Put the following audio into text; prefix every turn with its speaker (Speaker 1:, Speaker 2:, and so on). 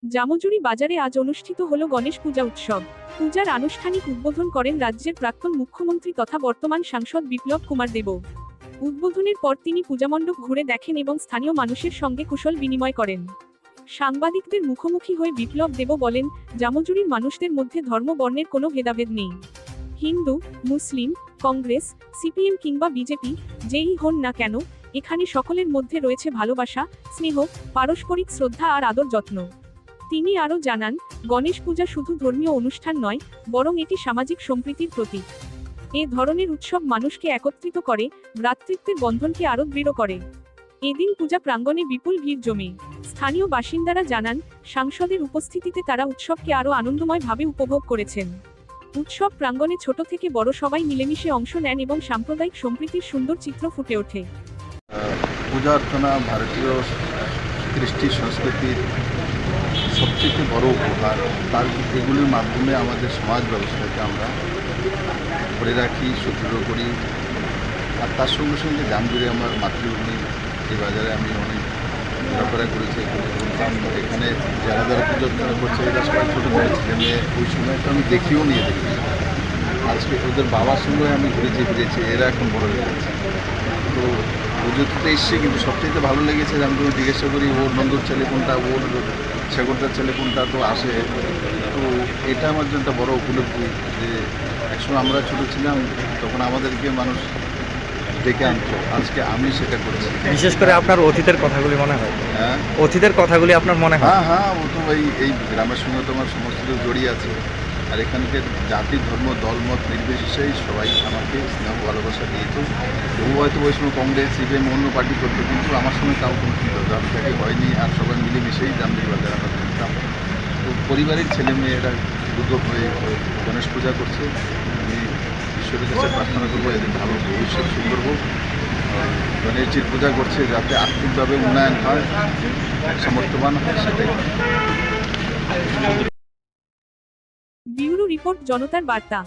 Speaker 1: জামজুরি বাজারে আজ অনুষ্ঠিত হল গণেশ পূজা উৎসব। পূজার আনুষ্ঠানিক উদ্বোধন করেন রাজ্যের প্রাক্তন মুখ্যমন্ত্রী তথা বর্তমান সাংসদ বিপ্লব কুমার দেব। উদ্বোধনের পর তিনি পূজামণ্ডপ ঘুরে দেখেন এবং স্থানীয় মানুষের সঙ্গে কুশল বিনিময় করেন। সাংবাদিকদের মুখোমুখি হয়ে বিপ্লব দেব বলেন, জামজুরির মানুষদের মধ্যে ধর্ম বর্ণের কোনো ভেদাভেদ নেই। হিন্দু, মুসলিম, কংগ্রেস, সিপিএম কিংবা বিজেপি, যেই হন না কেন, এখানে সকলের মধ্যে রয়েছে ভালোবাসা, স্নেহ, পারস্পরিক শ্রদ্ধা আর আদর যত্ন। তিনি আরও জানান, গণেশ পূজা শুধু ধর্মীয় অনুষ্ঠান নয়, বরং এটি সামাজিক সম্প্রীতির প্রতীক। এ ধরনের উৎসব মানুষকে একত্রিত করে, ভ্রাতৃত্বের বন্ধনকে আরও দৃঢ় করে। এদিন পূজা প্রাঙ্গণে বিপুল ভিড় জমে। স্থানীয় বাসিন্দারা জানান, সাংসদের উপস্থিতিতে তারা উৎসবকে আরও আনন্দময়ভাবে উপভোগ করেছেন। উৎসব প্রাঙ্গণে ছোট থেকে বড় সবাই মিলেমিশে অংশ নেন এবং সাম্প্রদায়িক সম্প্রীতির সুন্দর চিত্র ফুটে ওঠে।
Speaker 2: পূজা অর্চনা ভারতীয় কৃষ্টি সংস্কৃতির সবচেয়ে বড় উপহার। তার এগুলির মাধ্যমে আমাদের সমাজ ব্যবস্থাকে আমরা ধরে রাখি, সুদৃঢ় করি। আর তার সঙ্গে সঙ্গে জামজুরি আমার মাতৃভূমি, এই বাজারে আমি অনেক ঘোরাফেরা করেছি, বলতাম এখানে যারা যারা পুজো অর্চনা করছে এরা সবাই ছোটো ছোটো ছেলে মেয়ে, ওই সময়টা আমি দেখিও নিয়ে দেখি। আজকে ওদের বাবার সঙ্গে আমি ঘুরেছি ফিরেছি, এরা এখন বড় হয়ে গেছে। তো পুজোতে এসছে, কিন্তু সবচেয়ে ভালো লেগেছে যে আমি যদি জিজ্ঞাসা করি ওর নন্দর ছেলে কোনটা, ওর শেখরটার ছেলে কোনটা, তো আসে। তো এটা আমার জন্য একটা বড় উপলব্ধি যে একসময় আমরা ছোটো ছিলাম তখন আমাদেরকে মানুষ ডেকে আনতো, আজকে আমি সেটা করছি।
Speaker 3: বিশেষ করে আপনার অতীতের কথাগুলি মনে হয়?
Speaker 2: হ্যাঁ,
Speaker 3: অতীতের কথাগুলি আপনার মনে হয়?
Speaker 2: হ্যাঁ, ও তো এই গ্রামের সঙ্গে তো আমার সমস্ত কিছু জড়িয়ে আছে। আর এখানকার জাতি, ধর্ম, দলমত নির্বিশেষেই সবাই আমাকে স্নেহ ভালোবাসা দিয়েছে। কেউ হয়তো ওই সময় কংগ্রেস, সিপিএম, অন্য পার্টি করতো, কিন্তু আমার সঙ্গে তাও কোনো চিন্তাভাবনাটাকে হয়নি। আর সবাই মিলেমিশেই জামজুরি বাজার আমরা করতাম। তো পরিবারের ছেলে মেয়েরা উদ্যোগ হয়ে গণেশ পূজা করছে। আমি ঈশ্বরের কাছে প্রার্থনা করবো এদের ভালো ভবিষ্যৎ সুন্দর হোক। গণেশজির পূজা করছে যাতে আর্থিকভাবে উন্নয়ন হয়, সামর্থ্যবান হয়, সেটাই।
Speaker 1: ব্যুরো রিপোর্ট, জনতার বার্তা।